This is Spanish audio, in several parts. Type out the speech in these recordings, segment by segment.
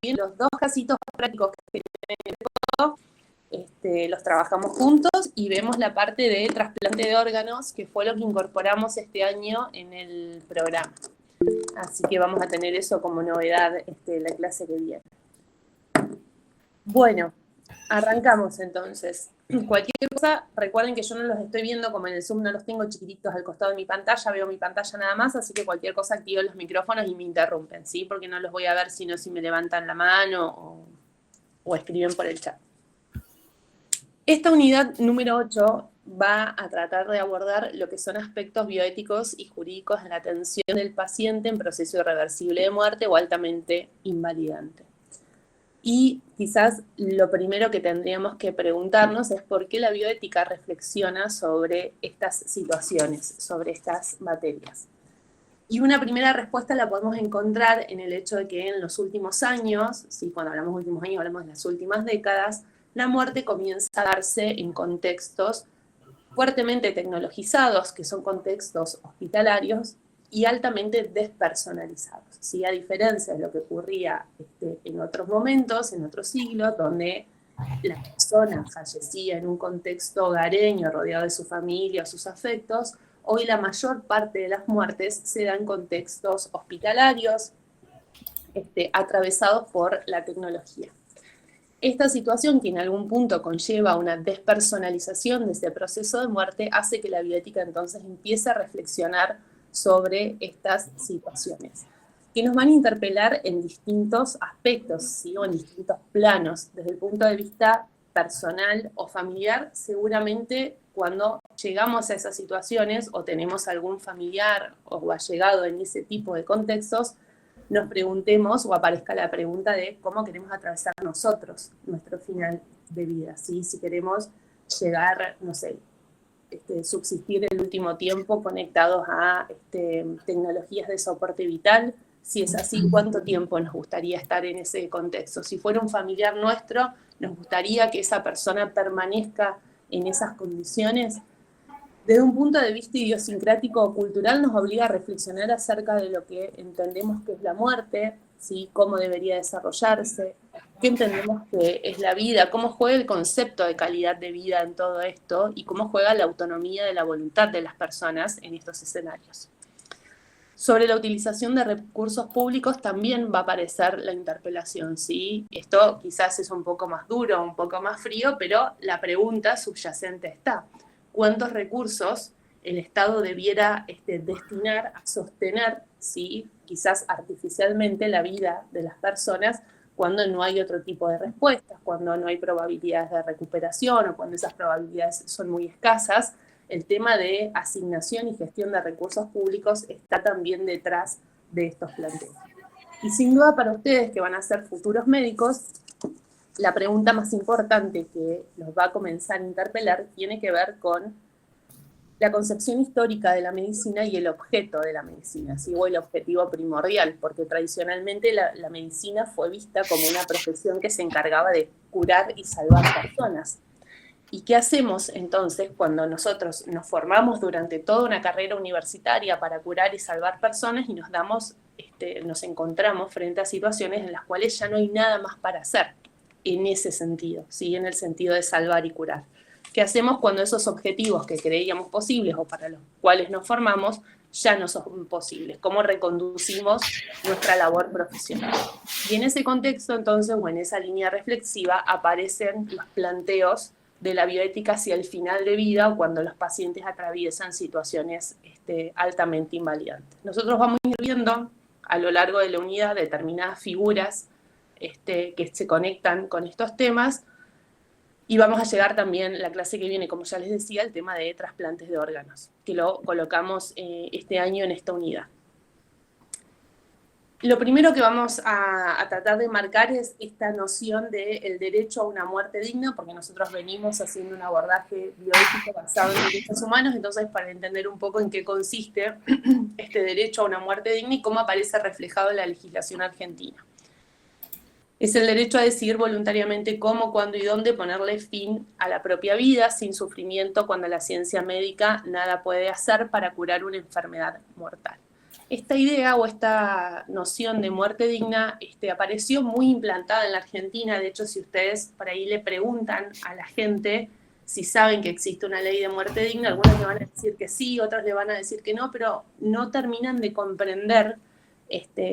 bien los dos casitos prácticos que tenemos, los trabajamos juntos y vemos la parte de trasplante de órganos, que fue lo que incorporamos este año en el programa. Así que vamos a tener eso como novedad la clase que viene. Bueno, arrancamos entonces. Cualquier cosa, recuerden que yo no los estoy viendo como en el Zoom, no los tengo chiquititos al costado de mi pantalla, veo mi pantalla nada más, así que cualquier cosa activo los micrófonos y me interrumpen, ¿sí? Porque no los voy a ver sino si me levantan la mano o escriben por el chat. Esta unidad número 8 va a tratar de abordar lo que son aspectos bioéticos y jurídicos de la atención del paciente en proceso irreversible de muerte o altamente invalidante. Y quizás lo primero que tendríamos que preguntarnos es por qué la bioética reflexiona sobre estas situaciones, sobre estas materias. Y una primera respuesta la podemos encontrar en el hecho de que en los últimos años, ¿sí? Cuando hablamos de últimos años hablamos de las últimas décadas, la muerte comienza a darse en contextos fuertemente tecnologizados, que son contextos hospitalarios, y altamente despersonalizados, ¿sí? A diferencia de lo que ocurría en otros momentos, en otros siglos, donde la persona fallecía en un contexto hogareño, rodeado de su familia, sus afectos, hoy la mayor parte de las muertes se dan en contextos hospitalarios, atravesados por la tecnología. Esta situación, que en algún punto conlleva una despersonalización de ese proceso de muerte, hace que la bioética entonces empiece a reflexionar sobre estas situaciones, que nos van a interpelar en distintos aspectos, ¿sí? O en distintos planos. Desde el punto de vista personal o familiar, seguramente cuando llegamos a esas situaciones o tenemos algún familiar o allegado en ese tipo de contextos, nos preguntemos o aparezca la pregunta de cómo queremos atravesar nosotros nuestro final de vida, ¿sí? Si queremos llegar, no sé, subsistir el último tiempo conectados a tecnologías de soporte vital. Si es así, ¿cuánto tiempo nos gustaría estar en ese contexto? Si fuera un familiar nuestro, ¿nos gustaría que esa persona permanezca en esas condiciones? Desde un punto de vista idiosincrático o cultural nos obliga a reflexionar acerca de lo que entendemos que es la muerte, ¿sí? Cómo debería desarrollarse, qué entendemos que es la vida, cómo juega el concepto de calidad de vida en todo esto y cómo juega la autonomía de la voluntad de las personas en estos escenarios. Sobre la utilización de recursos públicos también va a aparecer la interpelación, ¿sí? Esto quizás es un poco más duro, un poco más frío, pero la pregunta subyacente está: ¿cuántos recursos el Estado debiera destinar a sostener, ¿sí? Quizás artificialmente, la vida de las personas cuando no hay otro tipo de respuestas, cuando no hay probabilidades de recuperación o cuando esas probabilidades son muy escasas? El tema de asignación y gestión de recursos públicos está también detrás de estos planteos. Y sin duda para ustedes que van a ser futuros médicos, la pregunta más importante que los va a comenzar a interpelar tiene que ver con la concepción histórica de la medicina y el objeto de la medicina, ¿sí? O el objetivo primordial, porque tradicionalmente la medicina fue vista como una profesión que se encargaba de curar y salvar personas. ¿Y qué hacemos entonces cuando nosotros nos formamos durante toda una carrera universitaria para curar y salvar personas y nos encontramos frente a situaciones en las cuales ya no hay nada más para hacer en ese sentido, ¿sí? En el sentido de salvar y curar? ¿Qué hacemos cuando esos objetivos que creíamos posibles o para los cuales nos formamos ya no son posibles? ¿Cómo reconducimos nuestra labor profesional? Y en ese contexto, entonces, o en esa línea reflexiva, aparecen los planteos de la bioética hacia el final de vida o cuando los pacientes atraviesan situaciones altamente invalidantes. Nosotros vamos a ir viendo a lo largo de la unidad determinadas figuras que se conectan con estos temas y vamos a llegar también, la clase que viene, como ya les decía, al tema de trasplantes de órganos, que lo colocamos este año en esta unidad. Lo primero que vamos a tratar de marcar es esta noción del derecho a una muerte digna, porque nosotros venimos haciendo un abordaje bioético basado en derechos humanos, entonces para entender un poco en qué consiste este derecho a una muerte digna y cómo aparece reflejado en la legislación argentina. Es el derecho a decidir voluntariamente cómo, cuándo y dónde ponerle fin a la propia vida sin sufrimiento cuando la ciencia médica nada puede hacer para curar una enfermedad mortal. Esta idea o esta noción de muerte digna apareció muy implantada en la Argentina. De hecho, si ustedes por ahí le preguntan a la gente si saben que existe una ley de muerte digna, algunos le van a decir que sí, otros le van a decir que no, pero no terminan de comprender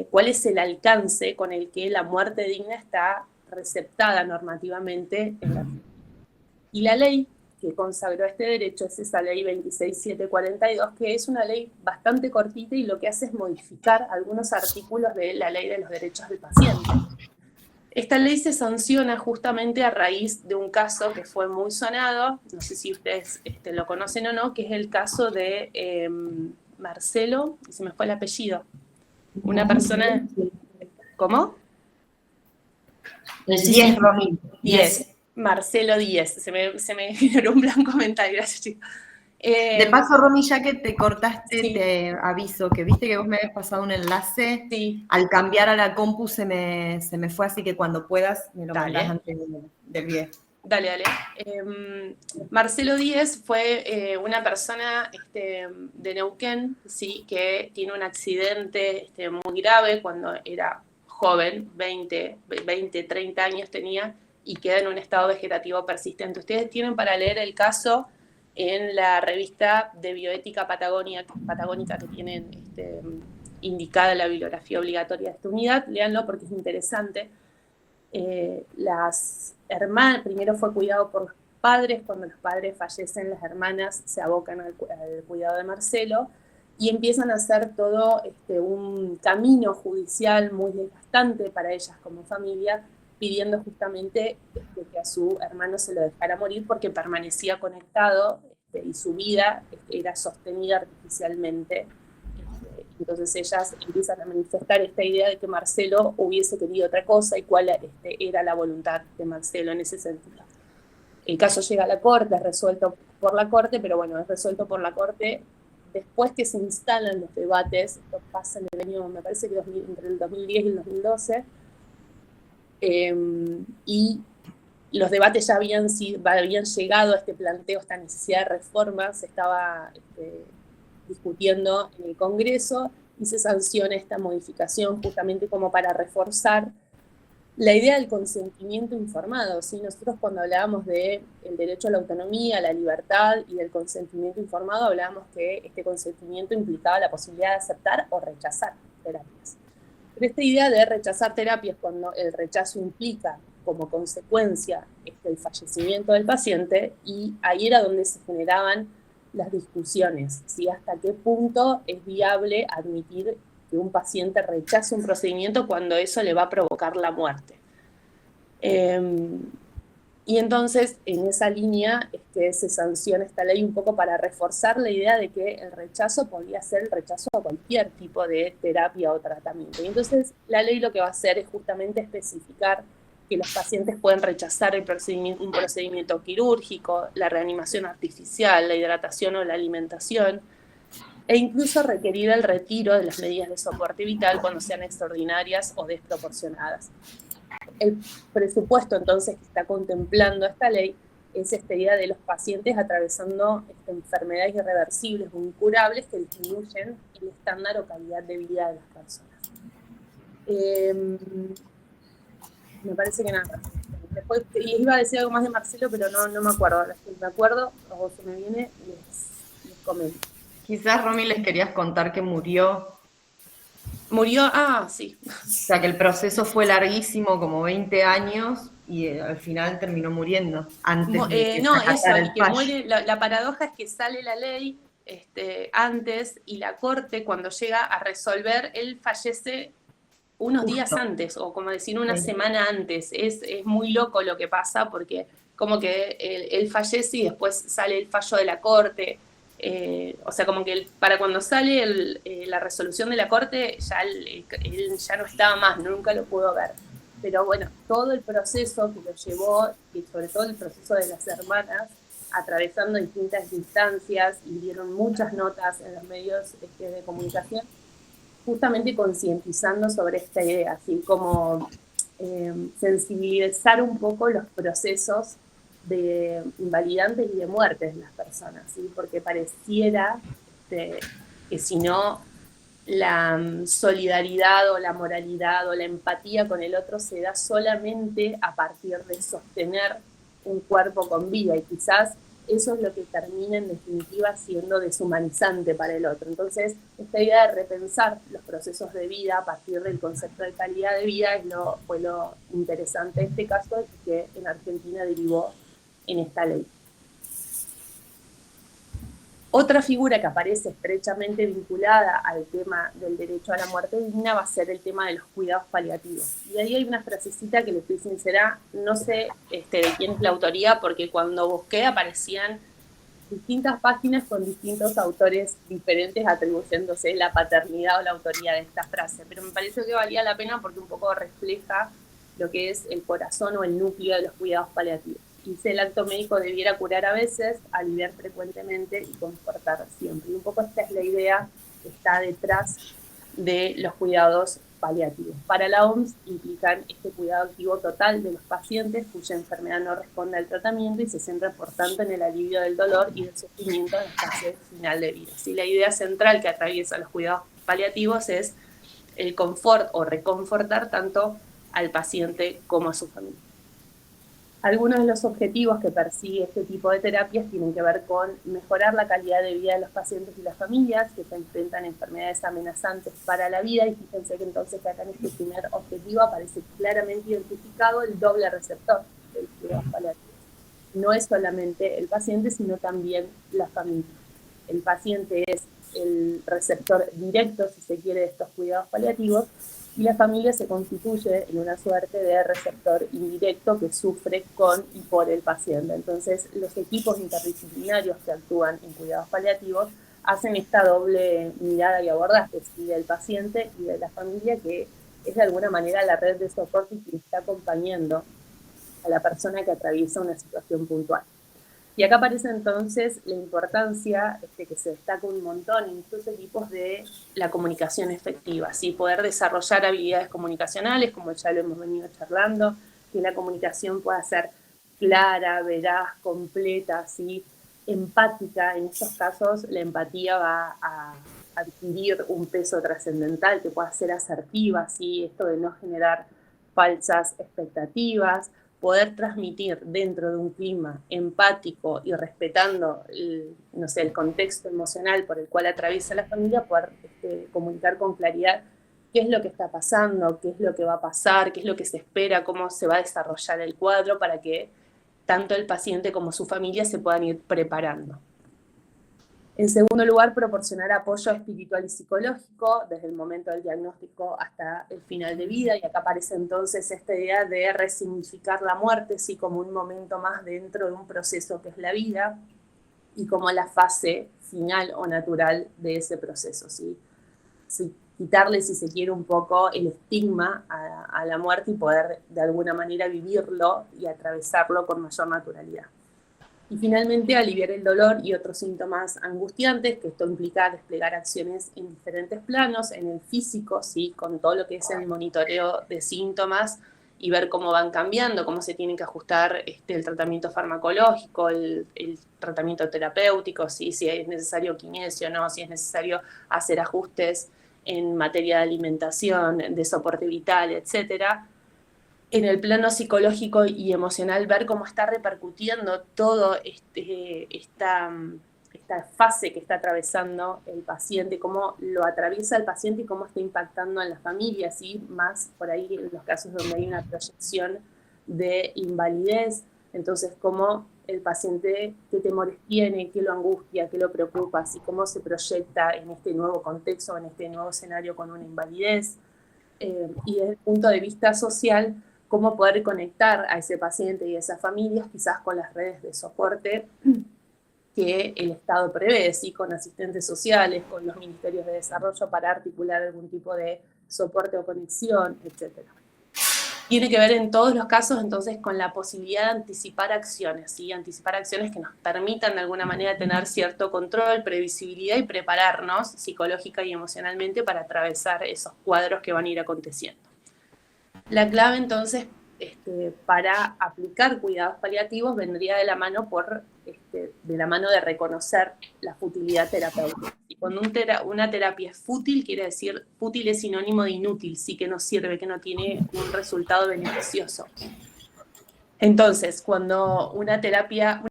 cuál es el alcance con el que la muerte digna está receptada normativamente en la Argentina. Y la ley que consagró este derecho es esa ley 26742, que es una ley bastante cortita y lo que hace es modificar algunos artículos de la ley de los derechos del paciente. Esta ley se sanciona justamente a raíz de un caso que fue muy sonado, no sé si ustedes lo conocen o no, que es el caso de Marcelo, y se me fue el apellido, una persona... ¿Cómo? El 10, Romy. 10. Marcelo Díez, se me generó un blanco mental, gracias chicos. De paso, Romy, ya que te cortaste, sí. Te aviso que viste que vos me habías pasado un enlace. Sí. Al cambiar a la compu se me fue, así que cuando puedas me lo mandás antes del video. Dale. Marcelo Díez fue una persona de Neuquén, ¿sí? Que tiene un accidente muy grave cuando era joven, 20, 30 años tenía, y queda en un estado vegetativo persistente. Ustedes tienen para leer el caso en la revista de bioética patagónica que tienen indicada la bibliografía obligatoria de esta unidad. Léanlo porque es interesante. Las hermanas, primero fue cuidado por los padres, cuando los padres fallecen, las hermanas se abocan al cuidado de Marcelo y empiezan a hacer todo un camino judicial muy desgastante para ellas como familia, pidiendo justamente que a su hermano se lo dejara morir porque permanecía conectado y su vida era sostenida artificialmente. Entonces ellas empiezan a manifestar esta idea de que Marcelo hubiese querido otra cosa y cuál era la voluntad de Marcelo en ese sentido. El caso llega a la corte, es resuelto por la corte, pero bueno, es resuelto por la corte después que se instalan los debates. Esto pasa en el año, me parece que entre el 2010 y el 2012, y los debates ya habían llegado a este planteo, esta necesidad de reforma, se estaba discutiendo en el Congreso y se sanciona esta modificación justamente como para reforzar la idea del consentimiento informado. ¿Sí? Nosotros cuando hablábamos del derecho a la autonomía, a la libertad y del consentimiento informado, hablábamos que este consentimiento implicaba la posibilidad de aceptar o rechazar terapias. Pero esta idea de rechazar terapias cuando el rechazo implica como consecuencia el fallecimiento del paciente, y ahí era donde se generaban las discusiones, ¿sí? Hasta qué punto es viable admitir que un paciente rechace un procedimiento cuando eso le va a provocar la muerte. Y entonces, en esa línea, se sanciona esta ley un poco para reforzar la idea de que el rechazo podía ser el rechazo a cualquier tipo de terapia o tratamiento. Y entonces, la ley lo que va a hacer es justamente especificar que los pacientes pueden rechazar un procedimiento quirúrgico, la reanimación artificial, la hidratación o la alimentación, e incluso requerir el retiro de las medidas de soporte vital cuando sean extraordinarias o desproporcionadas. El presupuesto entonces que está contemplando esta ley es esta idea de los pacientes atravesando enfermedades irreversibles o incurables que disminuyen el estándar o calidad de vida de las personas. Me parece que nada. Después iba a decir algo más de Marcelo, pero no me acuerdo. Si me acuerdo o se me viene, les comento. Quizás, Romy, les querías contar que murió. Murió, sí. O sea, que el proceso fue larguísimo, como 20 años, y al final terminó muriendo. Antes de que el que muere, la paradoja es que sale la ley antes, y la corte, cuando llega a resolver, él fallece unos días antes, o como decir una semana antes. Es muy loco lo que pasa, porque como que él fallece y después sale el fallo de la corte. O sea, como que para cuando sale la resolución de la corte, ya él ya no estaba más, nunca lo pudo ver. Pero bueno, todo el proceso que lo llevó, y sobre todo el proceso de las hermanas, atravesando distintas instancias, y dieron muchas notas en los medios de comunicación, justamente concientizando sobre esta idea, así como sensibilizar un poco los procesos de invalidantes y de muertes de las personas, ¿sí? Porque pareciera que si no la solidaridad o la moralidad o la empatía con el otro se da solamente a partir de sostener un cuerpo con vida, y quizás eso es lo que termina en definitiva siendo deshumanizante para el otro. Entonces, esta idea de repensar los procesos de vida a partir del concepto de calidad de vida fue lo interesante de este caso, que en Argentina derivó en esta ley. Otra figura que aparece estrechamente vinculada al tema del derecho a la muerte digna va a ser el tema de los cuidados paliativos. Y ahí hay una frasecita que, les soy sincera, no sé de quién es la autoría, porque cuando busqué aparecían distintas páginas con distintos autores diferentes atribuyéndose la paternidad o la autoría de esta frase, pero me pareció que valía la pena porque un poco refleja lo que es el corazón o el núcleo de los cuidados paliativos. Dice: el acto médico debiera curar a veces, aliviar frecuentemente y confortar siempre. Y un poco esta es la idea que está detrás de los cuidados paliativos. Para la OMS implican este cuidado activo total de los pacientes cuya enfermedad no responde al tratamiento y se centra por tanto en el alivio del dolor y del sufrimiento en la fase final de vida. ¿Sí? La idea central que atraviesa los cuidados paliativos es el confort o reconfortar tanto al paciente como a su familia. Algunos de los objetivos que persigue este tipo de terapias tienen que ver con mejorar la calidad de vida de los pacientes y las familias que se enfrentan a enfermedades amenazantes para la vida, y fíjense que entonces que acá en este primer objetivo aparece claramente identificado el doble receptor del cuidado paliativo. No es solamente el paciente, sino también la familia. El paciente es el receptor directo, si se quiere, de estos cuidados paliativos, y la familia se constituye en una suerte de receptor indirecto que sufre con y por el paciente. Entonces, los equipos interdisciplinarios que actúan en cuidados paliativos hacen esta doble mirada y abordaje, ¿sí? Del paciente y de la familia, que es de alguna manera la red de soporte que está acompañando a la persona que atraviesa una situación puntual. Y acá aparece entonces la importancia que se destaca un montón en estos equipos de la comunicación efectiva, ¿sí? Poder desarrollar habilidades comunicacionales, como ya lo hemos venido charlando, que la comunicación pueda ser clara, veraz, completa, ¿sí? Empática. En estos casos la empatía va a adquirir un peso trascendental, que pueda ser asertiva, ¿sí? Esto de no generar falsas expectativas, poder transmitir dentro de un clima empático y respetando el contexto emocional por el cual atraviesa la familia, poder comunicar con claridad qué es lo que está pasando, qué es lo que va a pasar, qué es lo que se espera, cómo se va a desarrollar el cuadro, para que tanto el paciente como su familia se puedan ir preparando. En segundo lugar, proporcionar apoyo espiritual y psicológico desde el momento del diagnóstico hasta el final de vida, y acá aparece entonces esta idea de resignificar la muerte, sí, como un momento más dentro de un proceso que es la vida, y como la fase final o natural de ese proceso, ¿sí? Sí, quitarle, si se quiere, un poco el estigma a la muerte y poder de alguna manera vivirlo y atravesarlo con mayor naturalidad. Y finalmente, aliviar el dolor y otros síntomas angustiantes, que esto implica desplegar acciones en diferentes planos, en el físico, ¿sí? Con todo lo que es el monitoreo de síntomas y ver cómo van cambiando, cómo se tienen que ajustar el tratamiento farmacológico, el tratamiento terapéutico, ¿sí? Si es necesario kinesio, no, si es necesario hacer ajustes en materia de alimentación, de soporte vital, etcétera. En el plano psicológico y emocional, ver cómo está repercutiendo todo esta fase que está atravesando el paciente, cómo lo atraviesa el paciente y cómo está impactando en la familia, ¿sí? Más por ahí en los casos donde hay una proyección de invalidez. Entonces, cómo el paciente, qué temores tiene, qué lo angustia, qué lo preocupa, así cómo se proyecta en este nuevo contexto, en este nuevo escenario con una invalidez. Y desde el punto de vista social, cómo poder conectar a ese paciente y a esas familias quizás con las redes de soporte que el Estado prevé, ¿sí? Con asistentes sociales, con los ministerios de desarrollo para articular algún tipo de soporte o conexión, etc. Tiene que ver en todos los casos entonces con la posibilidad de anticipar acciones, ¿sí? Anticipar acciones que nos permitan de alguna manera tener cierto control, previsibilidad y prepararnos psicológica y emocionalmente para atravesar esos cuadros que van a ir aconteciendo. La clave entonces para aplicar cuidados paliativos vendría de la mano por de la mano de reconocer la futilidad terapéutica. Y cuando una terapia es fútil, quiere decir, fútil es sinónimo de inútil, sí, que no sirve, que no tiene un resultado beneficioso. Entonces, cuando una terapia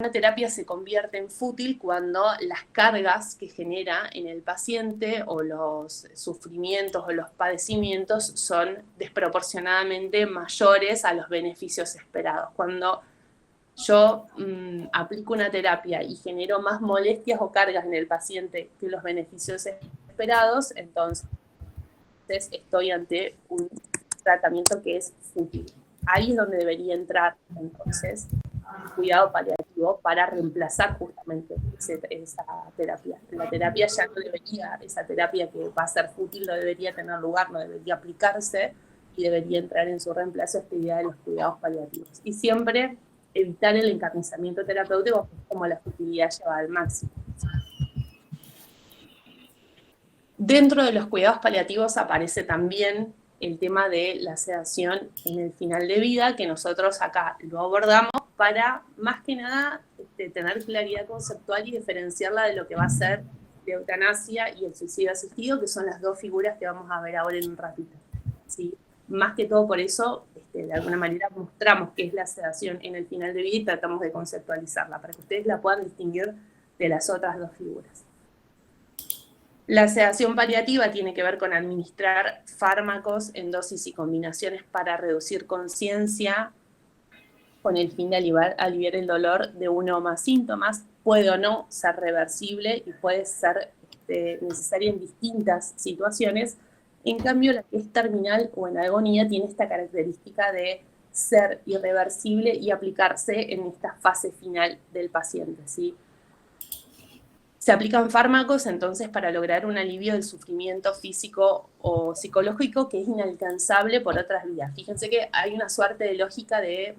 se convierte en fútil cuando las cargas que genera en el paciente o los sufrimientos o los padecimientos son desproporcionadamente mayores a los beneficios esperados. Cuando yo aplico una terapia y genero más molestias o cargas en el paciente que los beneficios esperados, entonces estoy ante un tratamiento que es fútil. Ahí es donde debería entrar, entonces, el cuidado paliativo para reemplazar justamente esa terapia. La terapia ya no debería, esa terapia que va a ser fútil no debería tener lugar, no debería aplicarse y debería entrar en su reemplazo esta idea de los cuidados paliativos. Y siempre evitar el encarnizamiento terapéutico como la futilidad lleva al máximo. Dentro de los cuidados paliativos aparece también el tema de la sedación en el final de vida, que nosotros acá lo abordamos para, más que nada, tener claridad conceptual y diferenciarla de lo que va a ser la eutanasia y el suicidio asistido, que son las dos figuras que vamos a ver ahora en un ratito, ¿sí? Más que todo por eso, de alguna manera mostramos qué es la sedación en el final de vida y tratamos de conceptualizarla, para que ustedes la puedan distinguir de las otras dos figuras. La sedación paliativa tiene que ver con administrar fármacos en dosis y combinaciones para reducir conciencia con el fin de aliviar el dolor de uno o más síntomas. Puede o no ser reversible y puede ser necesaria en distintas situaciones. En cambio, la que es terminal o en agonía tiene esta característica de ser irreversible y aplicarse en esta fase final del paciente, ¿sí? Se aplican fármacos entonces para lograr un alivio del sufrimiento físico o psicológico que es inalcanzable por otras vías. Fíjense que hay una suerte de lógica de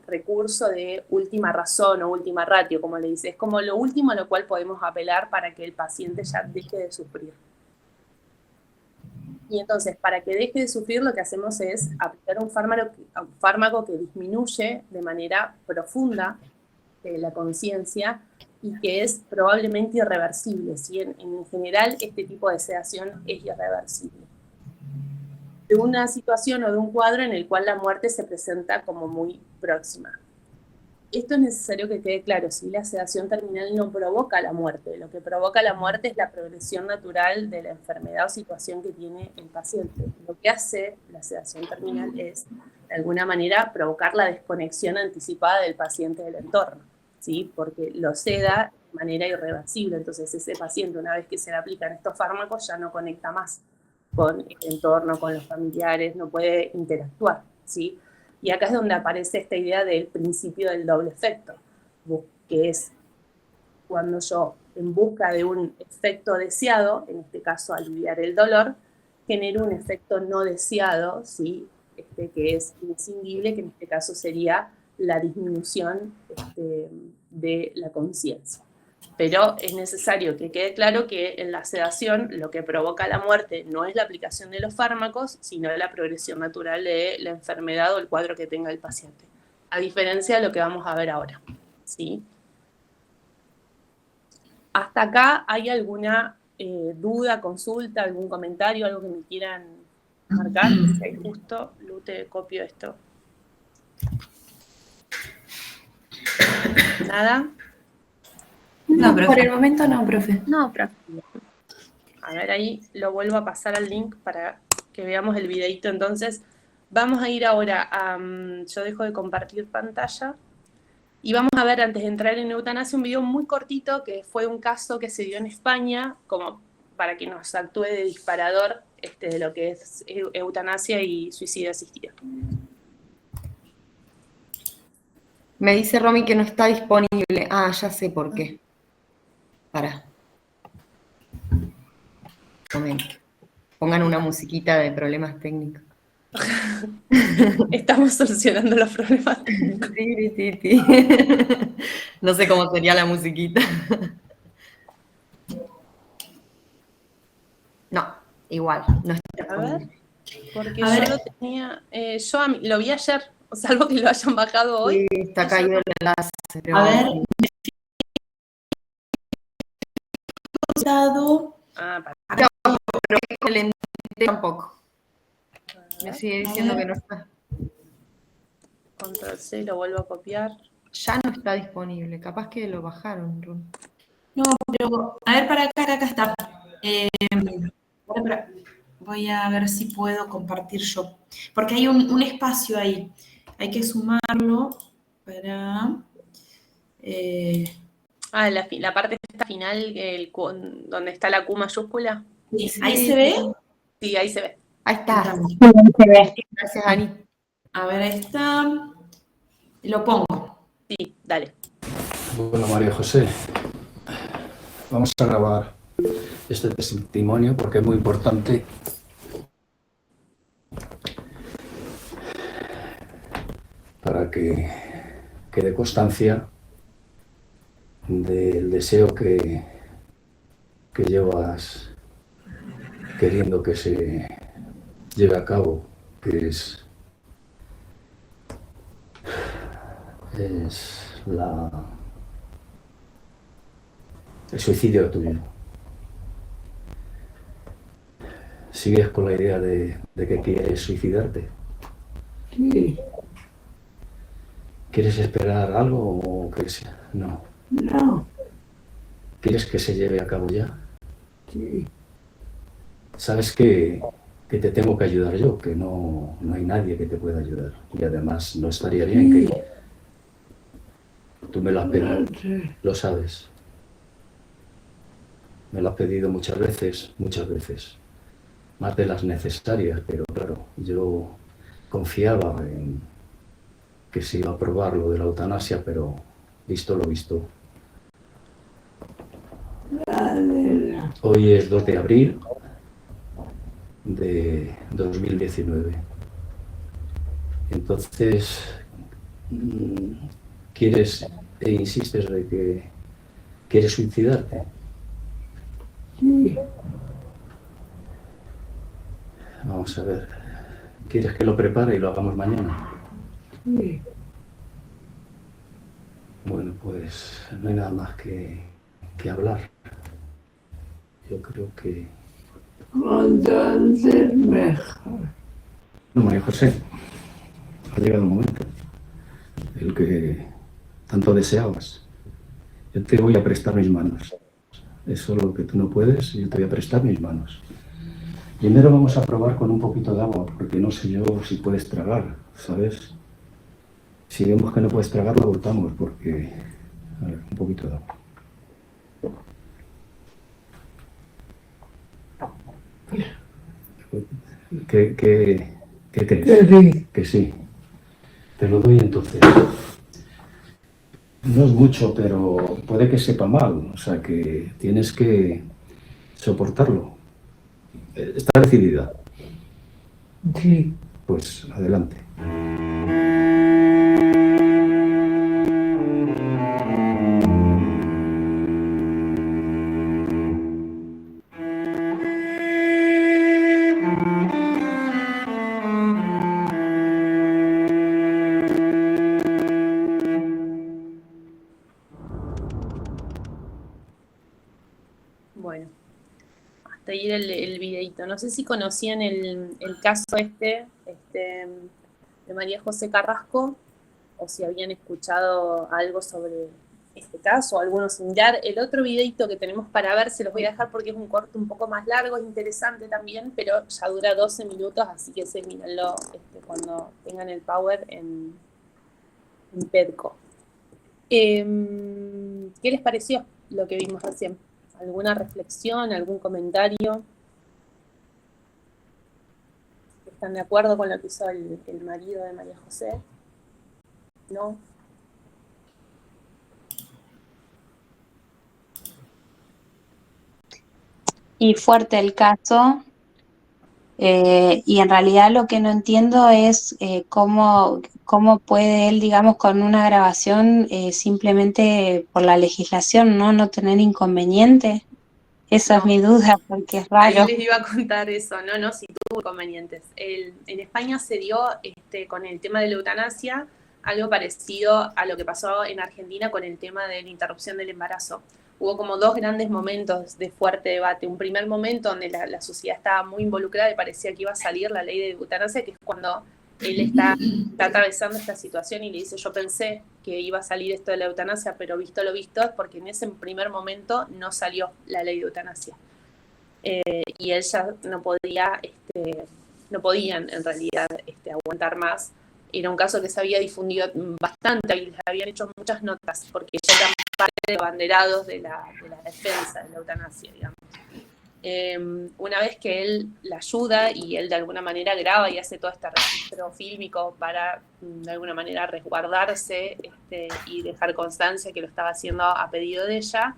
recurso de última razón o última ratio, como le dice. Es como lo último a lo cual podemos apelar para que el paciente ya deje de sufrir. Y entonces, para que deje de sufrir, lo que hacemos es aplicar un fármaco que disminuye de manera profunda la conciencia y que es probablemente irreversible. ¿Sí? En general, este tipo de sedación es irreversible. De una situación o de un cuadro en el cual la muerte se presenta como muy próxima. Esto es necesario que quede claro, si la sedación terminal no provoca la muerte, lo que provoca la muerte es la progresión natural de la enfermedad o situación que tiene el paciente. Lo que hace la sedación terminal es, de alguna manera, provocar la desconexión anticipada del paciente del entorno, ¿sí? Porque lo seda de manera irreversible, entonces ese paciente, una vez que se le aplican estos fármacos, ya no conecta más con el entorno, con los familiares, no puede interactuar, ¿sí? Y acá es donde aparece esta idea del principio del doble efecto, que es cuando yo, en busca de un efecto deseado, en este caso aliviar el dolor, genero un efecto no deseado, ¿sí? Que es inscindible, que en este caso sería la disminución de la conciencia. Pero es necesario que quede claro que en la sedación lo que provoca la muerte no es la aplicación de los fármacos, sino la progresión natural de la enfermedad o el cuadro que tenga el paciente. A diferencia de lo que vamos a ver ahora, ¿sí? ¿Hasta acá hay alguna duda, consulta, algún comentario, algo que me quieran marcar? Si hay justo, Lu, te copio esto. ¿Nada? No, por el momento no, profe. No, profe. A ver, ahí lo vuelvo a pasar al link para que veamos el videito. Entonces, vamos a ir ahora a... yo dejo de compartir pantalla. Y vamos a ver, antes de entrar en eutanasia, un video muy cortito que fue un caso que se dio en España, como para que nos actúe de disparador de lo que es eutanasia y suicidio asistido. Me dice Romy que no está disponible. Ah, ya sé por qué. Para. Pongan una musiquita de problemas técnicos. Estamos solucionando los problemas técnicos. Sí. No sé cómo sería la musiquita. No, igual, no está. A ver, porque yo lo tenía... yo lo vi ayer, salvo que lo hayan bajado hoy. Sí, está caído el enlace. A ver, lado. Para. Con el entero tampoco. Me sigue diciendo que no está. Control C, lo vuelvo a copiar. Ya no está disponible. Capaz que lo bajaron, Run. No, pero a ver, para acá está. Voy a ver si puedo compartir yo. Porque hay un espacio ahí. Hay que sumarlo para... La parte esta final, donde está la Q mayúscula. ¿Ahí se ve? Sí, ahí se ve. Ahí está. Gracias, Ani. A ver, ahí está. Lo pongo. Sí, dale. Bueno, María José, vamos a grabar este testimonio porque es muy importante. Para que quede constancia del deseo que llevas queriendo que se lleve a cabo, que es el suicidio tuyo. ¿Sigues con la idea de que quieres suicidarte? Sí, ¿Quieres esperar algo o qué sea? No. no, ¿Quieres que se lleve a cabo ya? sí, Sabes que te tengo que ayudar yo, que no hay nadie que te pueda ayudar. Y además no estaría bien que tú me lo has pedido, lo sabes. Me lo has pedido muchas veces, más de las necesarias, pero claro, yo confiaba en que se iba a aprobar lo de la eutanasia, pero visto lo visto. Hoy es 2 de abril de 2019. Entonces, ¿quieres e insistes de que quieres suicidarte? sí, Vamos a ver. ¿Quieres que lo prepare y lo hagamos mañana? sí. Bueno, pues no hay nada más que hablar. Yo creo que... Cuanto antes mejor. No, María José, ha llegado un momento, el que tanto deseabas. Yo te voy a prestar mis manos. Eso es lo que tú no puedes, yo te voy a prestar mis manos. Primero vamos a probar con un poquito de agua, porque no sé yo si puedes tragar, ¿sabes? Si vemos que no puedes tragar, lo botamos, porque... A ver, un poquito de agua. ¿Qué crees? Sí, Que sí. Te lo doy entonces. No es mucho, pero puede que sepa mal, o sea que tienes que soportarlo. ¿Está decidida? sí. Pues adelante. Bueno, hasta ahí el videito. No sé si conocían el caso este de María José Carrasco, o si habían escuchado algo sobre este caso, alguno similar. El otro videito que tenemos para ver se los voy a dejar porque es un corte un poco más largo, es interesante también, pero ya dura 12 minutos, así que mírenlo cuando tengan el power en Pedco. ¿Qué les pareció lo que vimos recién? ¿Alguna reflexión, algún comentario? ¿Están de acuerdo con lo que hizo el marido de María José? ¿No? Y fuerte el caso, y en realidad lo que no entiendo es cómo puede él, digamos, con una grabación simplemente por la legislación, no tener inconveniente. Esa es mi duda, porque es raro. Ahí les iba a contar eso, no, sí tuvo inconvenientes. En España se dio con el tema de la eutanasia algo parecido a lo que pasó en Argentina con el tema de la interrupción del embarazo. hubo como dos grandes momentos de fuerte debate. Un primer momento donde la sociedad estaba muy involucrada y parecía que iba a salir la ley de eutanasia, que es cuando él está atravesando esta situación y le dice, yo pensé que iba a salir esto de la eutanasia, pero visto lo visto es porque en ese primer momento no salió la ley de eutanasia. Y él ya no podía, no podían en realidad aguantar más. Era un caso que se había difundido bastante y les habían hecho muchas notas, porque ya eran parte de los abanderados de la defensa de la eutanasia, digamos. Una vez que él la ayuda y él de alguna manera graba y hace todo este registro fílmico para de alguna manera resguardarse y dejar constancia que lo estaba haciendo a pedido de ella,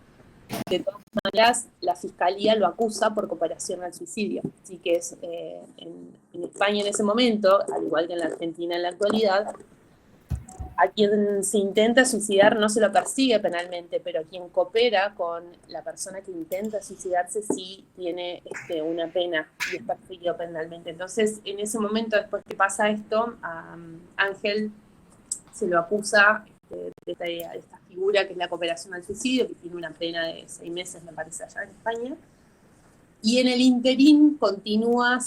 de todas maneras la fiscalía lo acusa por cooperación al suicidio. Así que es, en España en ese momento, al igual que en la Argentina en la actualidad, a quien se intenta suicidar no se lo persigue penalmente, pero a quien coopera con la persona que intenta suicidarse sí tiene una pena y es perseguido penalmente. Entonces, en ese momento, después que pasa esto, a Ángel se lo acusa de esta figura que es la cooperación al suicidio, que tiene una pena de 6 meses, me parece, allá en España. Y en el interín continúan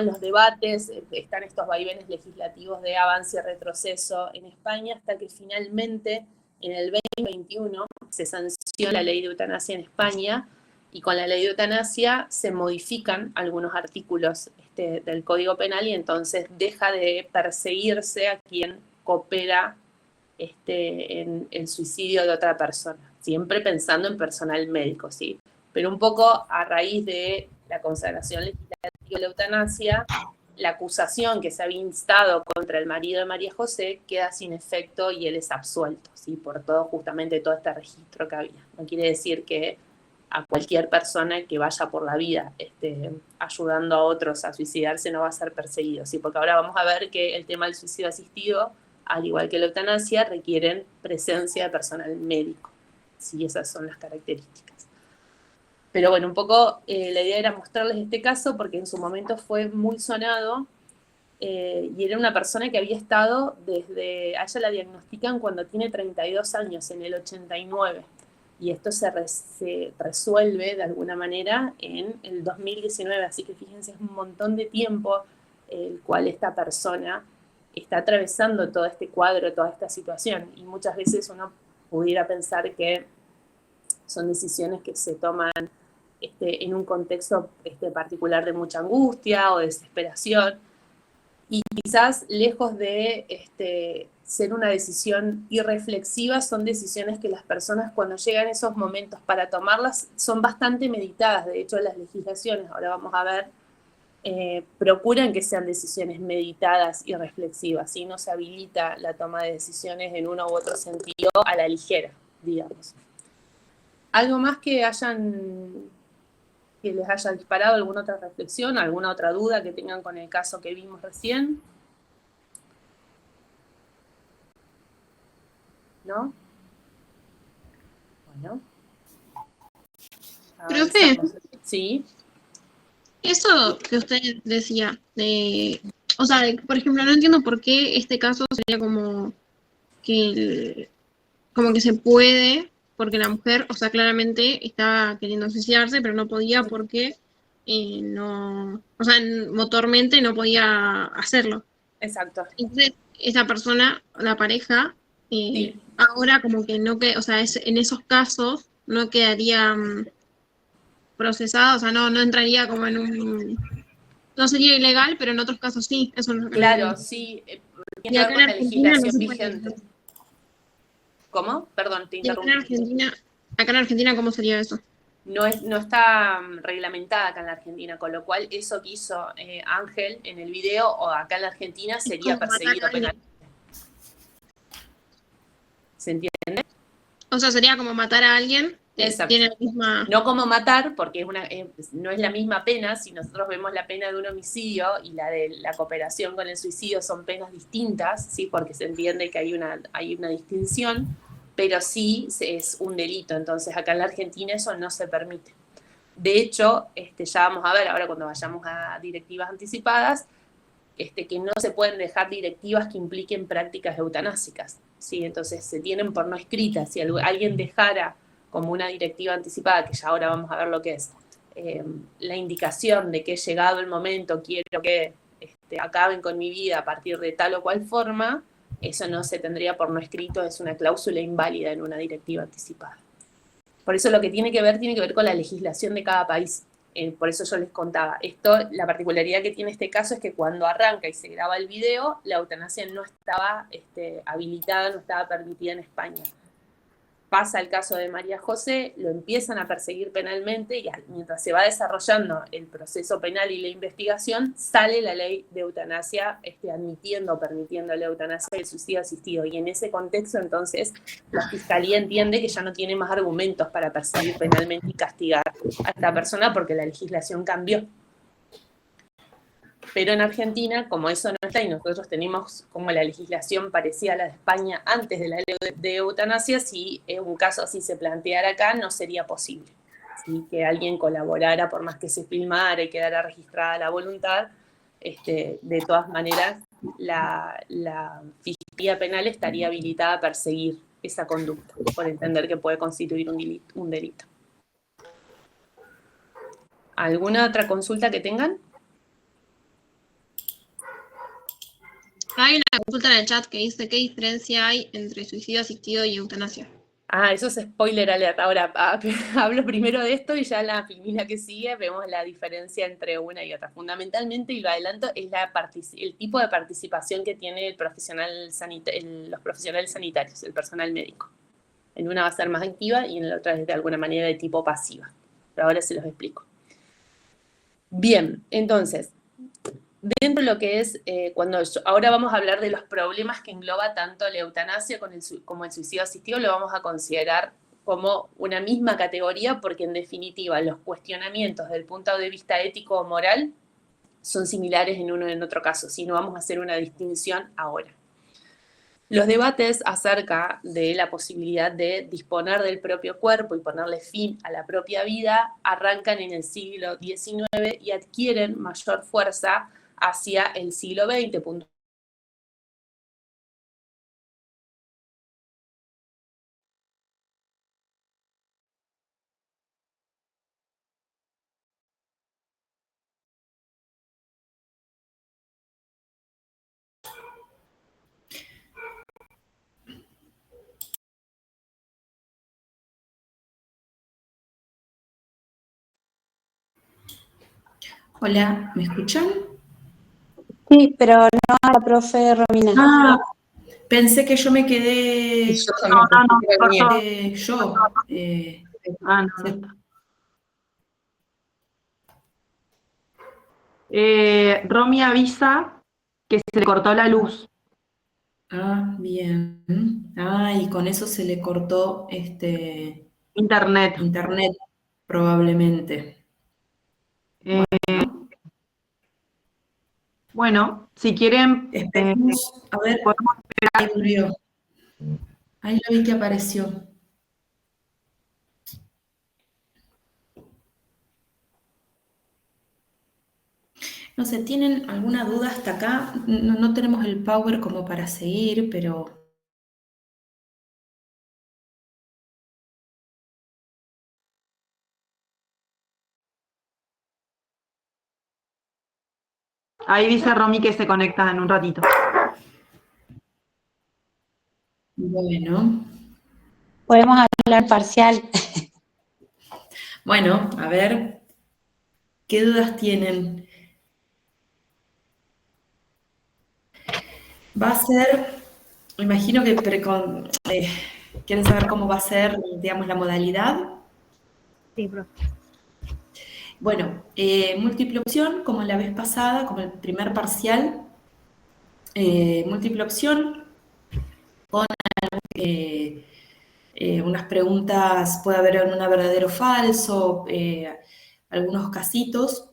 los debates, están estos vaivenes legislativos de avance y retroceso en España, hasta que finalmente en el 2021 se sanciona la ley de eutanasia en España, y con la ley de eutanasia se modifican algunos artículos del Código Penal, y entonces deja de perseguirse a quien coopera en el suicidio de otra persona, siempre pensando en personal médico, ¿sí? Pero un poco a raíz de la consagración legislativa de la eutanasia, la acusación que se había instado contra el marido de María José queda sin efecto y él es absuelto, ¿sí? Por justamente todo este registro que había. No quiere decir que a cualquier persona que vaya por la vida ayudando a otros a suicidarse no va a ser perseguido, ¿sí? Porque ahora vamos a ver que el tema del suicidio asistido, al igual que la eutanasia, requieren presencia de personal médico, ¿sí? Esas son las características. Pero bueno, un poco la idea era mostrarles este caso porque en su momento fue muy sonado y era una persona que había estado desde, a ella la diagnostican cuando tiene 32 años, en el 89, y esto se resuelve de alguna manera en el 2019, así que fíjense, es un montón de tiempo el cual esta persona está atravesando todo este cuadro, toda esta situación, y muchas veces uno pudiera pensar que son decisiones que se toman en un contexto particular de mucha angustia o desesperación, y quizás lejos de ser una decisión irreflexiva, son decisiones que las personas cuando llegan esos momentos para tomarlas son bastante meditadas. De hecho, las legislaciones, ahora vamos a ver, procuran que sean decisiones meditadas y reflexivas, ¿sí? No se habilita la toma de decisiones en uno u otro sentido a la ligera, digamos. ¿Algo más que les haya disparado, alguna otra reflexión, alguna otra duda que tengan con el caso que vimos recién? ¿No? Bueno. Profe, sí. eso que usted decía, o sea, por ejemplo, no entiendo por qué este caso sería como que se puede, porque la mujer, o sea, claramente estaba queriendo suicidarse, pero no podía porque no, o sea, motormente no podía hacerlo. Exacto. Entonces, esa persona, la pareja, Sí. ahora como que no que, o sea, en esos casos no quedaría procesada, o sea, no entraría como en un, no sería ilegal, pero en otros casos sí. Eso no, Claro, sí. Y acá en la Argentina legislación no se puede. vigente. ¿Cómo? Perdón, te Y acá interrumpí. en Argentina, ¿cómo sería eso? No está reglamentada acá en la Argentina, con lo cual eso que hizo Ángel en el video, o acá en la Argentina, sería como matar perseguido a alguien. penalmente. ¿Se entiende? O sea, sería como matar a alguien. Exacto. Tiene la misma. No como matar, porque no es la misma pena. Si nosotros vemos la pena de un homicidio y la de la cooperación con el suicidio, son penas distintas, ¿sí? Porque se entiende que hay una distinción, pero sí es un delito. Entonces acá en la Argentina eso no se permite. De hecho, ya vamos a ver ahora cuando vayamos a directivas anticipadas, que no se pueden dejar directivas que impliquen prácticas eutanásicas, ¿sí? Entonces se tienen por no escritas. Si alguien dejara como una directiva anticipada, que ya ahora vamos a ver lo que es, la indicación de que llegado el momento quiero que acaben con mi vida a partir de tal o cual forma, eso no se tendría por no escrito, es una cláusula inválida en una directiva anticipada. Por eso lo que tiene que ver con la legislación de cada país. Por eso yo les contaba. La particularidad que tiene este caso es que cuando arranca y se graba el video, la eutanasia no estaba habilitada, no estaba permitida en España. Pasa el caso de María José, lo empiezan a perseguir penalmente y mientras se va desarrollando el proceso penal y la investigación, sale la ley de eutanasia admitiendo o permitiendo la eutanasia y el suicidio asistido. Y en ese contexto, entonces, la Fiscalía entiende que ya no tiene más argumentos para perseguir penalmente y castigar a esta persona porque la legislación cambió. Pero en Argentina, como eso no está y nosotros tenemos como la legislación parecida a la de España antes de la ley de eutanasia, si un caso así se planteara acá, no sería posible. ¿Sí? Que alguien colaborara, por más que se filmara y quedara registrada la voluntad, de todas maneras, la Fiscalía Penal estaría habilitada a perseguir esa conducta, por entender que puede constituir un delito. ¿Alguna otra consulta que tengan? Hay una consulta en el chat que dice ¿qué diferencia hay entre suicidio asistido y eutanasia? Eso es spoiler alert. Ahora hablo primero de esto y ya en la filmina que sigue vemos la diferencia entre una y otra. Fundamentalmente, y lo adelanto, es el tipo de participación que tiene los profesionales sanitarios, el personal médico. En una va a ser más activa y en la otra es de alguna manera de tipo pasiva. Pero ahora se los explico. Bien, entonces, dentro de lo que es, ahora vamos a hablar de los problemas que engloba tanto la eutanasia como el suicidio asistido, lo vamos a considerar como una misma categoría porque en definitiva los cuestionamientos desde el punto de vista ético o moral son similares en uno y en otro caso, si no vamos a hacer una distinción ahora. Los debates acerca de la posibilidad de disponer del propio cuerpo y ponerle fin a la propia vida arrancan en el siglo XIX y adquieren mayor fuerza hacia el siglo XX. Hola, ¿me escuchan? Sí, pero no a la profe Romina. Pensé que yo me quedé. Yo también Romy avisa que se le cortó la luz. Bien. Y con eso se le cortó Internet. internet, probablemente. Bueno, si quieren, Esperemos, a ver, podemos ahí volvió. Ahí lo vi que apareció. No sé, ¿tienen alguna duda hasta acá? No tenemos el power como para seguir, pero... ahí dice Romy que se conecta en un ratito. Bueno. Podemos hablar parcial. Bueno, a ver, ¿qué dudas tienen? Va a ser, me imagino que ¿quieren saber cómo va a ser, digamos, la modalidad? Sí, profe. Bueno, múltiple opción, como la vez pasada, como el primer parcial. Múltiple opción, con unas preguntas, puede haber un verdadero o falso, algunos casitos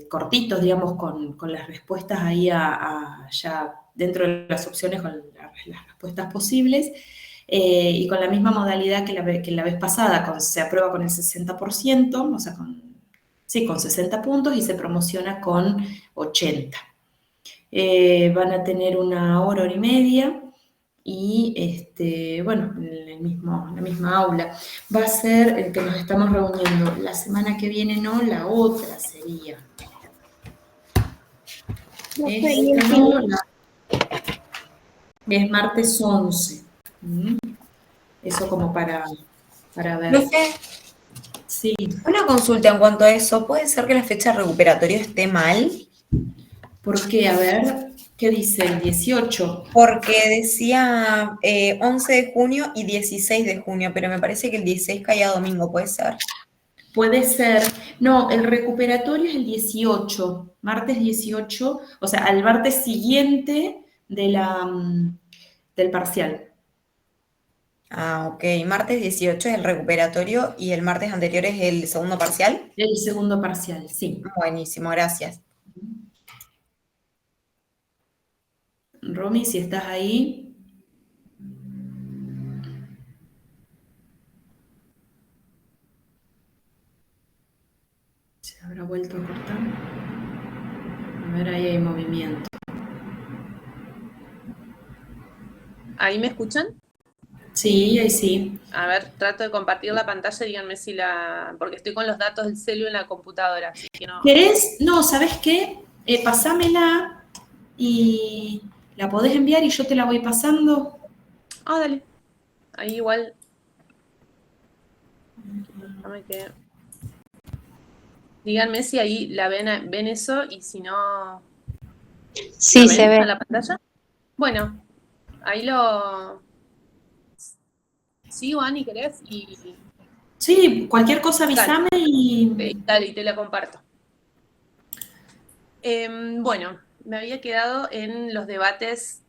cortitos, digamos, con las respuestas ahí ya dentro de las opciones, con las respuestas posibles, y con la misma modalidad que la vez pasada, se aprueba con el 60%, o sea, con 60 puntos y se promociona con 80. Van a tener una hora y media. y bueno, en la misma aula. Va a ser el que nos estamos reuniendo la semana que viene, no, la otra sería. No sé, Esta no, es martes 11. Eso como para ver. Profe, Sí. una consulta en cuanto a eso. ¿Puede ser que la fecha recuperatoria esté mal? ¿Por qué? A ver, ¿qué dice el 18? Porque decía 11 de junio y 16 de junio, pero me parece que el 16 caía domingo, ¿puede ser? Puede ser. No, el recuperatorio es el 18, martes 18, o sea, al martes siguiente del parcial. Ah, ok. Martes 18 es el recuperatorio y el martes anterior es el segundo parcial. El segundo parcial, sí. Buenísimo, gracias. Romy, si estás ahí. ¿Se habrá vuelto a cortar? A ver, ahí hay movimiento. ¿Ahí me escuchan? Sí, ahí sí. A ver, trato de compartir la pantalla, díganme si porque estoy con los datos del celu en la computadora, así que no. ¿Querés? No, ¿sabés qué? Pasámela y la podés enviar y yo te la voy pasando. Ah, dale. Ahí igual. Déjame que. Díganme si ahí la ven eso y si no. Sí, se ¿En ve. la pantalla? Bueno, ahí lo. Sigo, Ani, ¿querés? Sí, cualquier cosa avísame y... Dale, y te la comparto. Bueno, me había quedado en los debates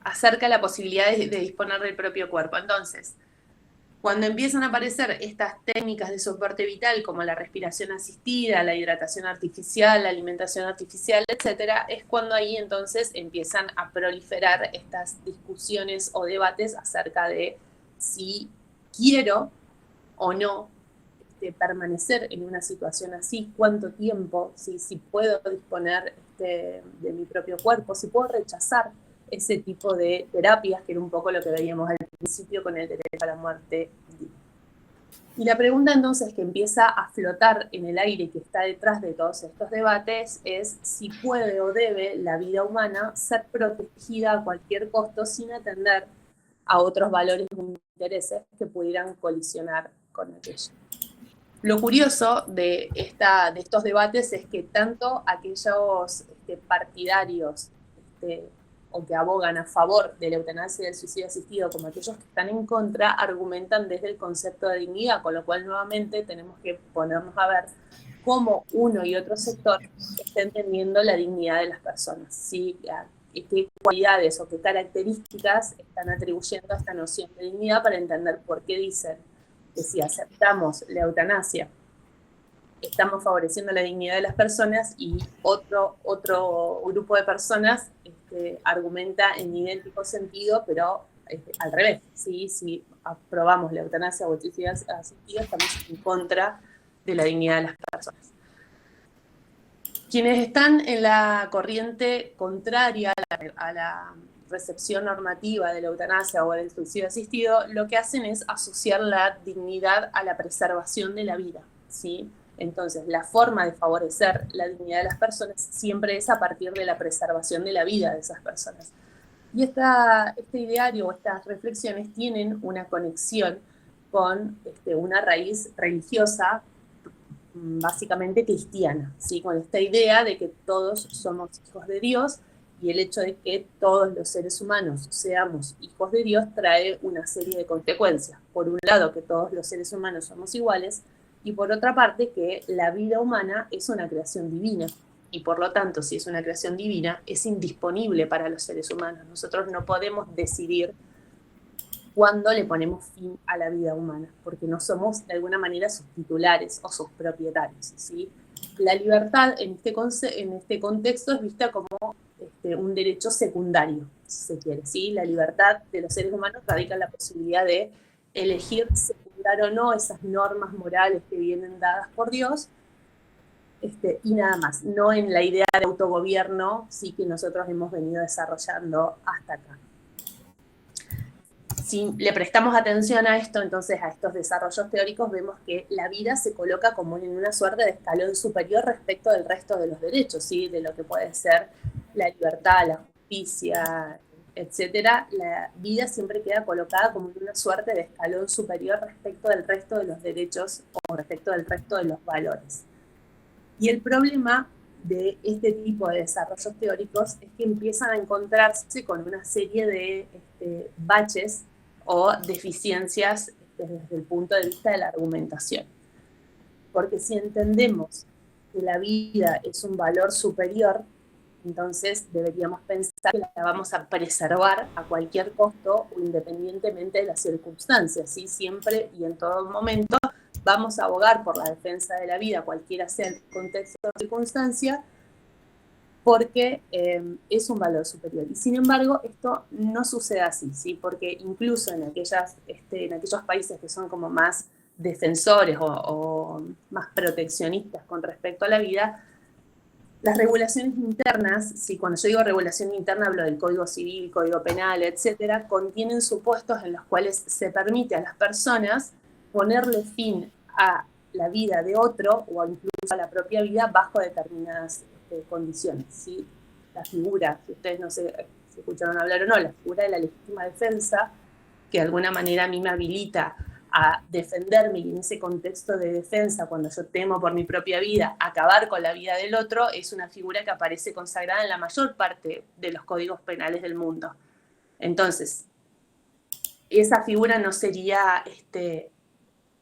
acerca de la posibilidad de disponer del propio cuerpo. Entonces, cuando empiezan a aparecer estas técnicas de soporte vital como la respiración asistida, la hidratación artificial, la alimentación artificial, etcétera, es cuando ahí entonces empiezan a proliferar estas discusiones o debates acerca de si quiero o no permanecer en una situación así, cuánto tiempo, si puedo disponer de mi propio cuerpo, si puedo rechazar ese tipo de terapias, que era un poco lo que veíamos al principio con el derecho a la muerte. Y la pregunta entonces que empieza a flotar en el aire, que está detrás de todos estos debates, es si puede o debe la vida humana ser protegida a cualquier costo sin atender a otros valores o intereses que pudieran colisionar con aquello. Lo curioso de estos debates es que tanto aquellos partidarios o que abogan a favor de la eutanasia y del suicidio asistido como aquellos que están en contra argumentan desde el concepto de dignidad, con lo cual nuevamente tenemos que ponernos a ver cómo uno y otro sector está entendiendo la dignidad de las personas, ¿sí? Qué cualidades o qué características están atribuyendo a esta noción de dignidad para entender por qué dicen que si aceptamos la eutanasia estamos favoreciendo la dignidad de las personas y otro grupo de personas argumenta en idéntico sentido, pero al revés, ¿sí? Si aprobamos la eutanasia o el suicidio asistido, estamos en contra de la dignidad de las personas. Quienes están en la corriente contraria a la recepción normativa de la eutanasia o del suicidio asistido, lo que hacen es asociar la dignidad a la preservación de la vida, ¿sí? Entonces, la forma de favorecer la dignidad de las personas siempre es a partir de la preservación de la vida de esas personas. Y este ideario o estas reflexiones tienen una conexión con una raíz religiosa, básicamente cristiana, ¿sí? Con esta idea de que todos somos hijos de Dios, y el hecho de que todos los seres humanos seamos hijos de Dios trae una serie de consecuencias. Por un lado, que todos los seres humanos somos iguales, y por otra parte, que la vida humana es una creación divina, y por lo tanto, si es una creación divina, es indisponible para los seres humanos. Nosotros no podemos decidir cuándo le ponemos fin a la vida humana, porque no somos de alguna manera sus titulares o sus propietarios, ¿sí? La libertad en este contexto es vista como un derecho secundario, si se quiere, ¿sí? La libertad de los seres humanos radica en la posibilidad de elegir secundar o no esas normas morales que vienen dadas por Dios, y nada más, no en la idea de autogobierno, sí, que nosotros hemos venido desarrollando hasta acá. Si le prestamos atención a esto, entonces a estos desarrollos teóricos, vemos que la vida se coloca como en una suerte de escalón superior respecto del resto de los derechos, ¿sí? De lo que puede ser la libertad, la justicia, etcétera. La vida siempre queda colocada como en una suerte de escalón superior respecto del resto de los derechos o respecto del resto de los valores. Y el problema de este tipo de desarrollos teóricos es que empiezan a encontrarse con una serie de baches o deficiencias desde el punto de vista de la argumentación. Porque si entendemos que la vida es un valor superior, entonces deberíamos pensar que la vamos a preservar a cualquier costo o independientemente de las circunstancias, ¿sí? Siempre y en todo momento vamos a abogar por la defensa de la vida, cualquiera sea el contexto o circunstancia, porque es un valor superior. Y sin embargo, esto no sucede así, ¿sí? Porque incluso en aquellos países que son como más defensores o más proteccionistas con respecto a la vida, las regulaciones internas, ¿sí? Cuando yo digo regulación interna hablo del Código Civil, Código Penal, etcétera, contienen supuestos en los cuales se permite a las personas ponerle fin a la vida de otro o incluso a la propia vida bajo determinadas condiciones, ¿sí? La figura, si ustedes no sé si escucharon hablar o no, la figura de la legítima defensa, que de alguna manera a mí me habilita a defenderme y en ese contexto de defensa, cuando yo temo por mi propia vida, acabar con la vida del otro, es una figura que aparece consagrada en la mayor parte de los códigos penales del mundo. Entonces, esa figura no sería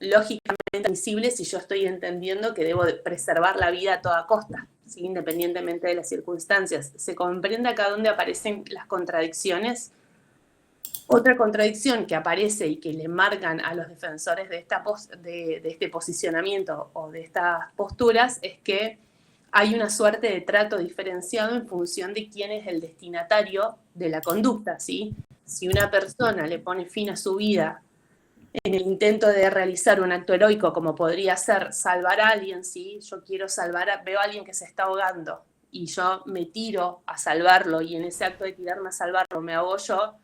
lógicamente admisible si yo estoy entendiendo que debo preservar la vida a toda costa, ¿sí? Independientemente de las circunstancias. ¿Se comprende acá dónde aparecen las contradicciones? Otra contradicción que aparece y que le marcan a los defensores de este posicionamiento o de estas posturas es que hay una suerte de trato diferenciado en función de quién es el destinatario de la conducta, ¿sí? Si una persona le pone fin a su vida en el intento de realizar un acto heroico, como podría ser salvar a alguien, ¿sí? Yo quiero veo a alguien que se está ahogando y yo me tiro a salvarlo y en ese acto de tirarme a salvarlo me ahogo yo,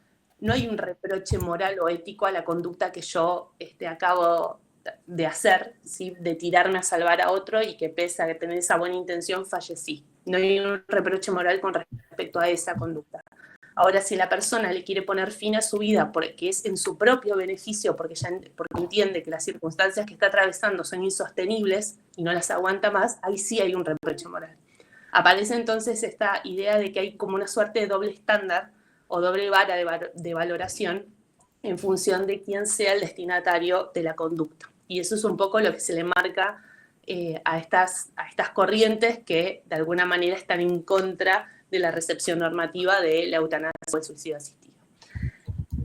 no hay un reproche moral o ético a la conducta que yo acabo de hacer, ¿sí? De tirarme a salvar a otro y que pese a tener esa buena intención fallecí. No hay un reproche moral con respecto a esa conducta. Ahora, si la persona le quiere poner fin a su vida porque es en su propio beneficio, porque entiende que las circunstancias que está atravesando son insostenibles y no las aguanta más, ahí sí hay un reproche moral. Aparece entonces esta idea de que hay como una suerte de doble estándar o doble vara de valoración en función de quién sea el destinatario de la conducta. Y eso es un poco lo que se le marca a estas corrientes que de alguna manera están en contra de la recepción normativa de la eutanasia o el suicidio asistido.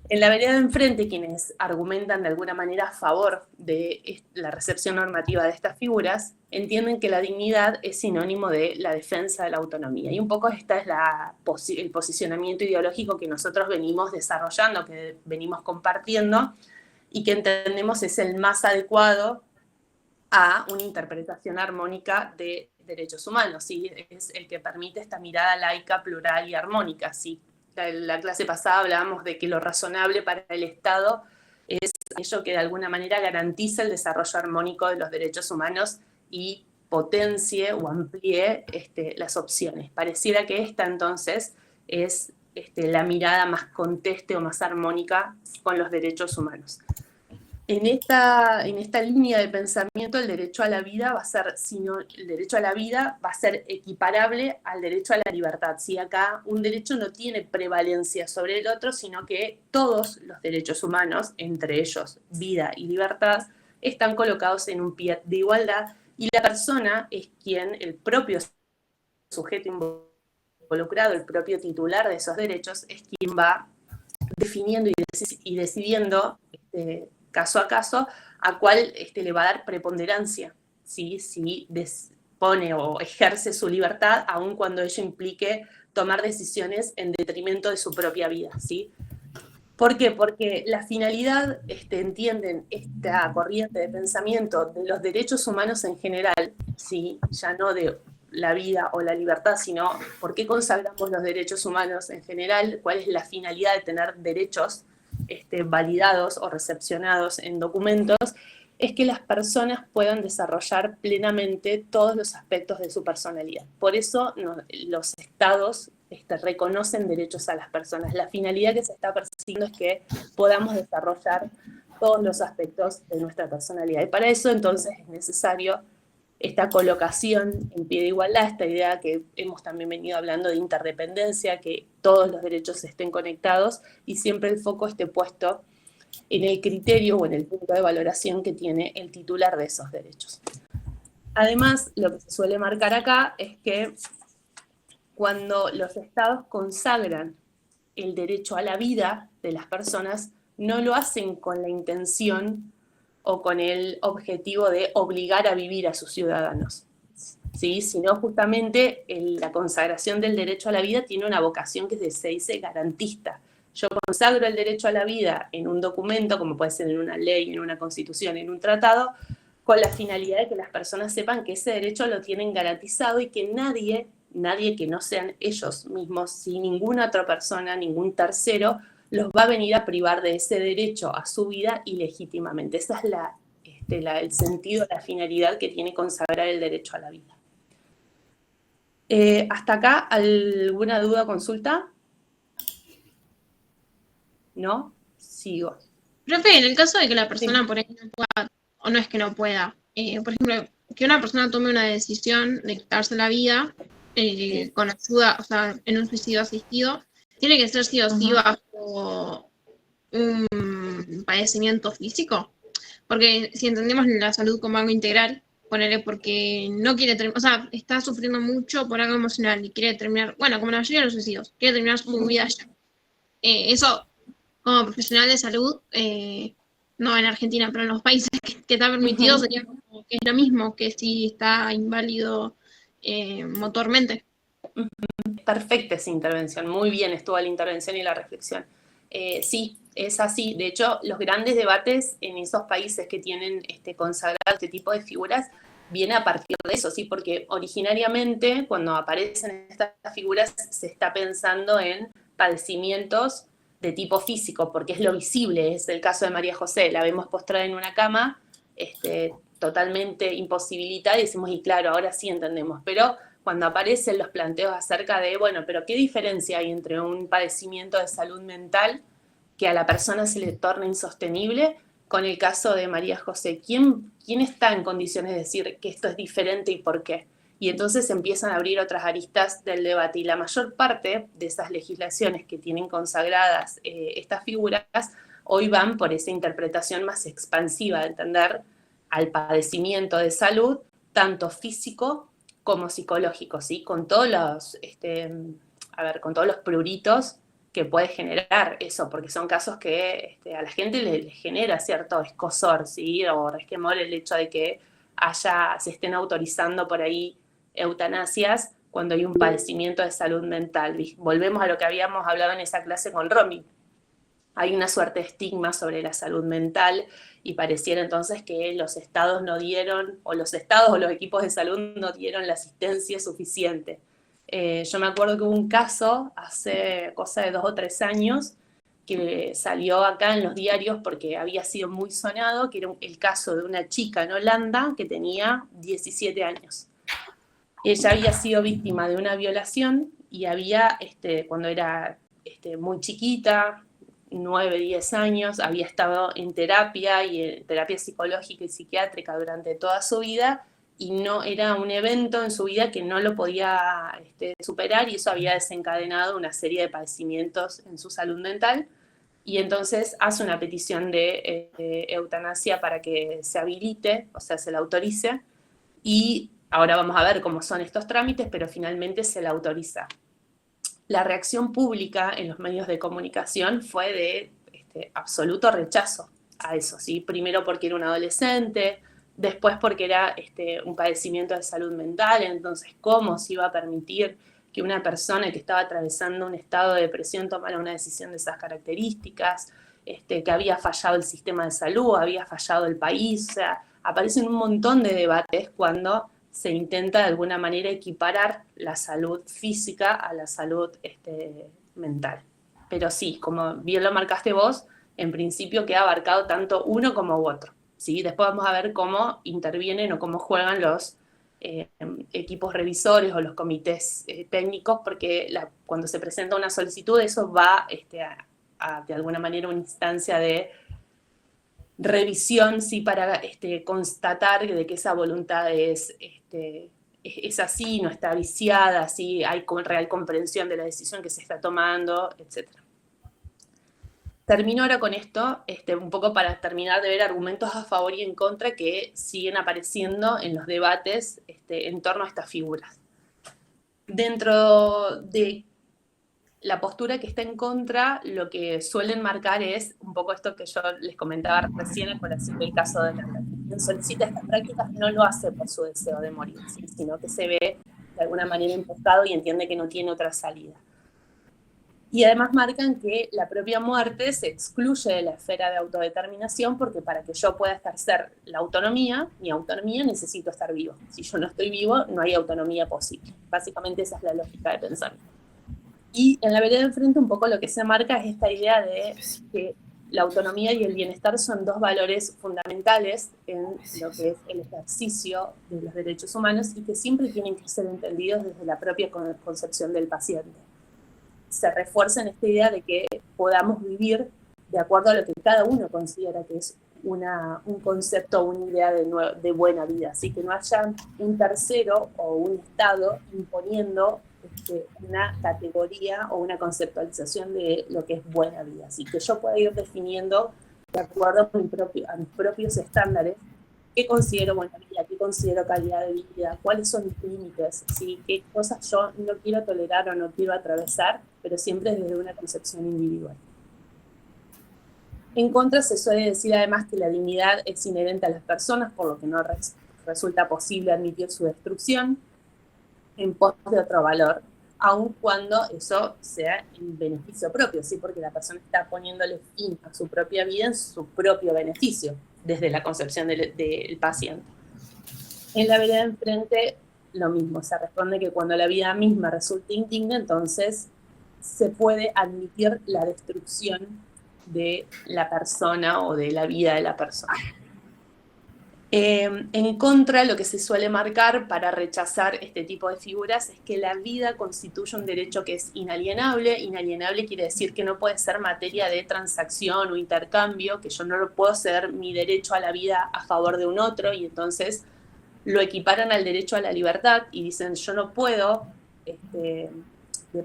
En la vereda de enfrente, quienes argumentan de alguna manera a favor de la recepción normativa de estas figuras, entienden que la dignidad es sinónimo de la defensa de la autonomía. Y un poco este es el posicionamiento ideológico que nosotros venimos desarrollando, que venimos compartiendo, y que entendemos es el más adecuado a una interpretación armónica de derechos humanos, ¿sí? Es el que permite esta mirada laica, plural y armónica, ¿sí? En la clase pasada hablábamos de que lo razonable para el Estado es aquello que de alguna manera garantiza el desarrollo armónico de los derechos humanos y potencie o amplíe las opciones. Pareciera que esta entonces es la mirada más conteste o más armónica con los derechos humanos. En esta línea de pensamiento, el derecho a la vida va a ser equiparable al derecho a la libertad. ¿Sí? Acá un derecho no tiene prevalencia sobre el otro, sino que todos los derechos humanos, entre ellos vida y libertad, están colocados en un pie de igualdad y la persona es quien, el propio sujeto involucrado, el propio titular de esos derechos, es quien va definiendo y decidiendo caso a caso, a cuál le va a dar preponderancia, ¿sí? Si pone o ejerce su libertad, aun cuando ello implique tomar decisiones en detrimento de su propia vida, ¿sí? ¿Por qué? Porque la finalidad, entienden esta corriente de pensamiento de los derechos humanos en general, ¿sí? Ya no de la vida o la libertad, sino por qué consagramos los derechos humanos en general, cuál es la finalidad de tener derechos validados o recepcionados en documentos, es que las personas puedan desarrollar plenamente todos los aspectos de su personalidad. Por eso los estados reconocen derechos a las personas. La finalidad que se está persiguiendo es que podamos desarrollar todos los aspectos de nuestra personalidad. Y para eso entonces es necesario esta colocación en pie de igualdad, esta idea que hemos también venido hablando de interdependencia, que todos los derechos estén conectados y siempre el foco esté puesto en el criterio o en el punto de valoración que tiene el titular de esos derechos. Además, lo que se suele marcar acá es que cuando los estados consagran el derecho a la vida de las personas, no lo hacen con la intención o con el objetivo de obligar a vivir a sus ciudadanos, ¿sí? Sino justamente la consagración del derecho a la vida tiene una vocación que se dice garantista. Yo consagro el derecho a la vida en un documento, como puede ser en una ley, en una constitución, en un tratado, con la finalidad de que las personas sepan que ese derecho lo tienen garantizado y que nadie que no sean ellos mismos, si ninguna otra persona, ningún tercero, los va a venir a privar de ese derecho a su vida ilegítimamente. Esa es el sentido, la finalidad que tiene consagrar el derecho a la vida. ¿Hasta acá alguna duda o consulta? ¿No? Sigo. Profe, en el caso de que la persona por ahí no pueda, o no es que no pueda, por ejemplo, que una persona tome una decisión de quitarse la vida con ayuda, o sea, en un suicidio asistido, tiene que ser sí o sí bajo un padecimiento físico. Porque si entendemos la salud como algo integral, ponerle porque no quiere terminar, o sea, está sufriendo mucho por algo emocional y quiere terminar, bueno, como la mayoría de los suicidios, quiere terminar su vida ya. Eso, como profesional de salud, no en Argentina, pero en los países que está permitido, sería como que es lo mismo que si está inválido motormente. Perfecta esa intervención, muy bien estuvo la intervención y la reflexión. Sí, es así. De hecho, los grandes debates en esos países que tienen consagrado este tipo de figuras viene a partir de eso, ¿sí? Porque originariamente cuando aparecen estas figuras se está pensando en padecimientos de tipo físico, porque es lo visible, es el caso de María José, la vemos postrada en una cama, totalmente imposibilitada y decimos, y claro, ahora sí entendemos, pero cuando aparecen los planteos acerca de, bueno, pero ¿qué diferencia hay entre un padecimiento de salud mental que a la persona se le torna insostenible con el caso de María José? ¿Quién está en condiciones de decir que esto es diferente y por qué? Y entonces empiezan a abrir otras aristas del debate y la mayor parte de esas legislaciones que tienen consagradas estas figuras hoy van por esa interpretación más expansiva de entender al padecimiento de salud, tanto físico como psicológico, ¿sí? Con todos los, con todos los pruritos que puede generar eso, porque son casos que a la gente le genera cierto escozor, ¿sí? O resquemor el hecho de que se estén autorizando por ahí eutanasias cuando hay un padecimiento de salud mental. Volvemos a lo que habíamos hablado en esa clase con Romy. Hay una suerte de estigma sobre la salud mental y pareciera entonces que los estados no dieron, o los estados o los equipos de salud no dieron la asistencia suficiente. Yo me acuerdo que hubo un caso hace cosa de 2 o 3 años que salió acá en los diarios porque había sido muy sonado, que era el caso de una chica en Holanda que tenía 17 años. Ella había sido víctima de una violación y había, cuando era muy chiquita, 9, 10 años, había estado en terapia y en terapia psicológica y psiquiátrica durante toda su vida y no era un evento en su vida que no lo podía superar y eso había desencadenado una serie de padecimientos en su salud mental y entonces hace una petición de eutanasia para que se habilite, o sea, se la autorice y ahora vamos a ver cómo son estos trámites, pero finalmente se la autoriza. La reacción pública en los medios de comunicación fue de absoluto rechazo a eso, ¿sí? Primero porque era un adolescente, después porque era un padecimiento de salud mental, entonces ¿cómo se iba a permitir que una persona que estaba atravesando un estado de depresión tomara una decisión de esas características, que había fallado el sistema de salud, había fallado el país? O sea, aparecen un montón de debates cuando se intenta de alguna manera equiparar la salud física a la salud mental. Pero sí, como bien lo marcaste vos, en principio queda abarcado tanto uno como otro, ¿sí? Después vamos a ver cómo intervienen o cómo juegan los equipos revisores o los comités técnicos, porque cuando se presenta una solicitud, eso va a de alguna manera una instancia de revisión, sí, para constatar de que esa voluntad es así, no está viciada, sí, hay real comprensión de la decisión que se está tomando, etc. Termino ahora con esto, un poco para terminar de ver argumentos a favor y en contra que siguen apareciendo en los debates en torno a estas figuras. Dentro de la postura que está en contra, lo que suelen marcar es un poco esto que yo les comentaba recién en colación del caso de Landa. Quien solicita estas prácticas no lo hace por su deseo de morir, ¿sí? Sino que se ve de alguna manera impostado y entiende que no tiene otra salida. Y además marcan que la propia muerte se excluye de la esfera de autodeterminación porque para que yo pueda ejercer la autonomía, mi autonomía, necesito estar vivo. Si yo no estoy vivo, no hay autonomía posible. Básicamente esa es la lógica de pensamiento. Y en la vereda de enfrente un poco lo que se marca es esta idea de que la autonomía y el bienestar son dos valores fundamentales en lo que es el ejercicio de los derechos humanos y que siempre tienen que ser entendidos desde la propia concepción del paciente. Se refuerza en esta idea de que podamos vivir de acuerdo a lo que cada uno considera que es un concepto o una idea de buena vida, así que no haya un tercero o un Estado imponiendo una categoría o una conceptualización de lo que es buena vida, así que yo pueda ir definiendo de acuerdo a mis propios estándares qué considero buena vida, qué considero calidad de vida, cuáles son mis límites, ¿sí? Qué cosas yo no quiero tolerar o no quiero atravesar, pero siempre desde una concepción individual. En contra se suele decir además que la dignidad es inherente a las personas, por lo que no resulta posible admitir su destrucción en pos de otro valor, aun cuando eso sea en beneficio propio, ¿sí? Porque la persona está poniéndole fin a su propia vida en su propio beneficio, desde la concepción del paciente. En la vereda de enfrente, lo mismo, se responde que cuando la vida misma resulta indigna, entonces se puede admitir la destrucción de la persona o de la vida de la persona. En contra, lo que se suele marcar para rechazar este tipo de figuras es que la vida constituye un derecho que es inalienable. Inalienable quiere decir que no puede ser materia de transacción o intercambio, que yo no lo puedo ceder mi derecho a la vida a favor de un otro, y entonces lo equiparan al derecho a la libertad y dicen yo no puedo de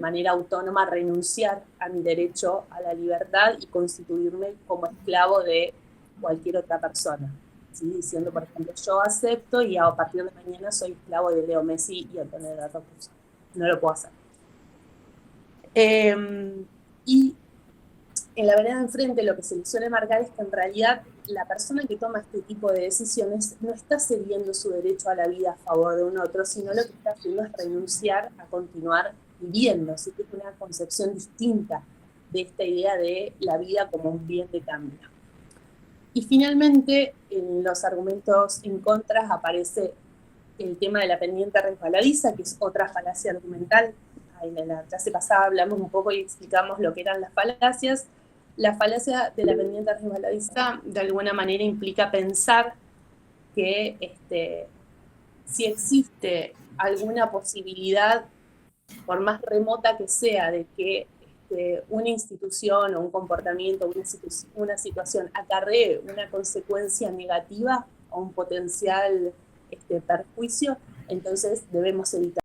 manera autónoma renunciar a mi derecho a la libertad y constituirme como esclavo de cualquier otra persona. ¿Sí? Diciendo, por ejemplo, yo acepto y a partir de mañana soy esclavo de Leo Messi y Antonella Roccuzzo. No lo puedo hacer. Y en la vereda de enfrente lo que se le suele marcar es que en realidad la persona que toma este tipo de decisiones no está cediendo su derecho a la vida a favor de un otro, sino lo que está haciendo es renunciar a continuar viviendo. Así que es una concepción distinta de esta idea de la vida como un bien de cambio. Y finalmente, en los argumentos en contra aparece el tema de la pendiente resbaladiza, que es otra falacia argumental. En la clase pasada hablamos un poco y explicamos lo que eran las falacias. La falacia de la pendiente resbaladiza de alguna manera implica pensar que si existe alguna posibilidad, por más remota que sea, de que una institución o un comportamiento, una situación acarree una consecuencia negativa o un potencial perjuicio, entonces debemos evitar